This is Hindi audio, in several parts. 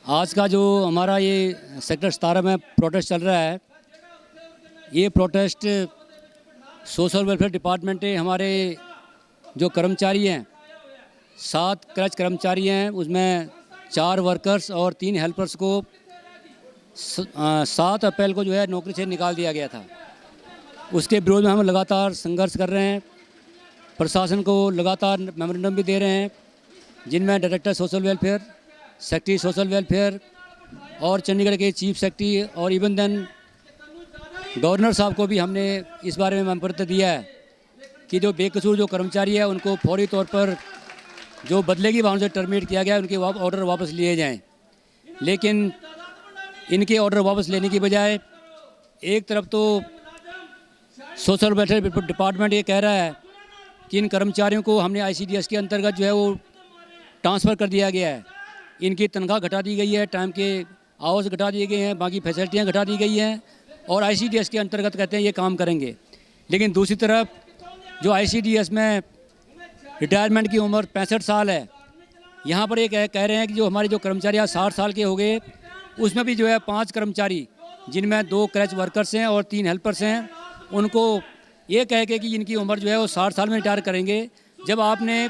आज का जो हमारा ये सेक्टर 17 में प्रोटेस्ट चल रहा है, ये प्रोटेस्ट सोशल वेलफेयर डिपार्टमेंट के हमारे जो कर्मचारी हैं, 7 क्रच कर्मचारी हैं, उसमें 4 वर्कर्स और 3 हेल्पर्स को 7 अप्रैल को जो है नौकरी से निकाल दिया गया था। उसके विरोध में हम लगातार संघर्ष कर रहे हैं। प्रशासन को लगातार मेमोरेंडम भी दे रहे हैं, जिनमें director social welfare, secretary social welfare और चंडीगढ़ के चीफ सेक्रेटरी और इवन देन गवर्नर साहब को भी हमने इस बारे में मेमोरेंडम दिया है कि जो बेकसूर जो कर्मचारी है उनको फौरी तौर पर जो बदले की भावना से टर्मिनेट किया गया है, उनके ऑर्डर वापस लिए जाएं। लेकिन इनके ऑर्डर वापस लेने की बजाय एक तरफ तो सोशल वेलफेयर डिपार्टमेंट ये कह रहा है कि इन कर्मचारियों को हमने ICDS के अंतर्गत जो है वो ट्रांसफ़र कर दिया गया है, इनकी तनख्वाह घटा दी गई है, टाइम के आवर्स घटा दिए गए हैं, बाकी फैसिलिटियाँ घटा दी गई हैं और ICDS के अंतर्गत कहते हैं ये काम करेंगे। लेकिन दूसरी तरफ जो ICDS में रिटायरमेंट की उम्र 65 साल है, यहाँ पर ये कह रहे हैं कि जो हमारे जो कर्मचारी आज 60 साल के हो गए, उसमें भी जो है 5 कर्मचारी जिनमें 2 क्रच वर्कर्स हैं और 3 हेल्पर्स हैं, उनको ये कह के कि इनकी उम्र जो है वो 60 साल में रिटायर करेंगे। जब आपने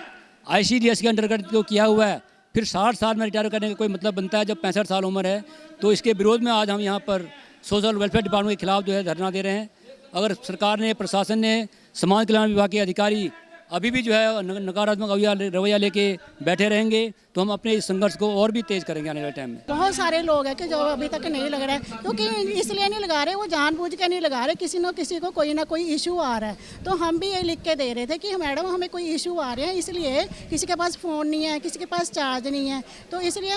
ICDS के अंतर्गत जो किया हुआ है, फिर 60 साल में रिटायर करने का कोई मतलब बनता है जब 65 साल उम्र है। तो इसके विरोध में आज हम यहाँ पर सोशल वेलफेयर डिपार्टमेंट के खिलाफ जो है धरना दे रहे हैं। अगर सरकार ने, प्रशासन ने, समाज कल्याण विभाग के अधिकारी अभी भी जो है नकारात्मक रवैया लेके बैठे रहेंगे तो हम अपने इस संघर्ष को और भी तेज करेंगे आने वाले टाइम में। बहुत सारे लोग हैं कि जो अभी तक नहीं लग रहा है, क्योंकि इसलिए नहीं लगा रहे, वो जानबूझ के नहीं लगा रहे, किसी न किसी को कोई ना कोई इशू आ रहा है। तो हम भी ये लिख के दे रहे थे कि मैडम हमें कोई इशू आ रहे हैं, इसलिए किसी के पास फ़ोन नहीं है, किसी के पास चार्ज नहीं है, तो इसलिए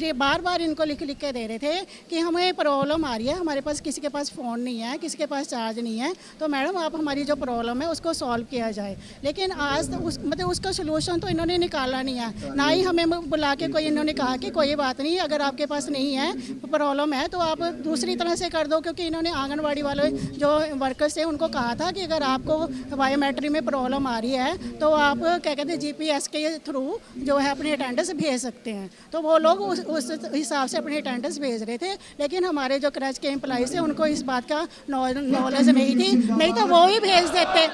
ये बार बार इनको लिख के दे रहे थे कि हमें प्रॉब्लम आ रही है, हमारे पास किसी के पास फ़ोन नहीं है, किसी के पास चार्ज नहीं है, तो मैडम आप हमारी जो प्रॉब्लम है उसको सॉल्व किया जाए। लेकिन आज मतलब उसका सोल्यूशन तो इन्होंने निकाला नहीं है, ना ही हमें बुला के कोई इन्होंने कहा कि कोई बात नहीं, अगर आपके पास नहीं है, प्रॉब्लम है तो आप दूसरी तरह से कर दो। क्योंकि इन्होंने आंगनवाड़ी वाले जो वर्कर्स थे उनको कहा था कि अगर आपको बायोमेट्रिक में प्रॉब्लम आ रही है तो आप क्या कहते हैं GPS के थ्रू जो है अपनी अटेंडेंस भेज सकते हैं। तो वो लोग उस हिसाब से अपनी अटेंडेंस भेज रहे थे, लेकिन हमारे जो क्रच के एम्प्लॉइज थे उनको इस बात का नॉलेज नहीं थी, नहीं तो वो ही भेज देते।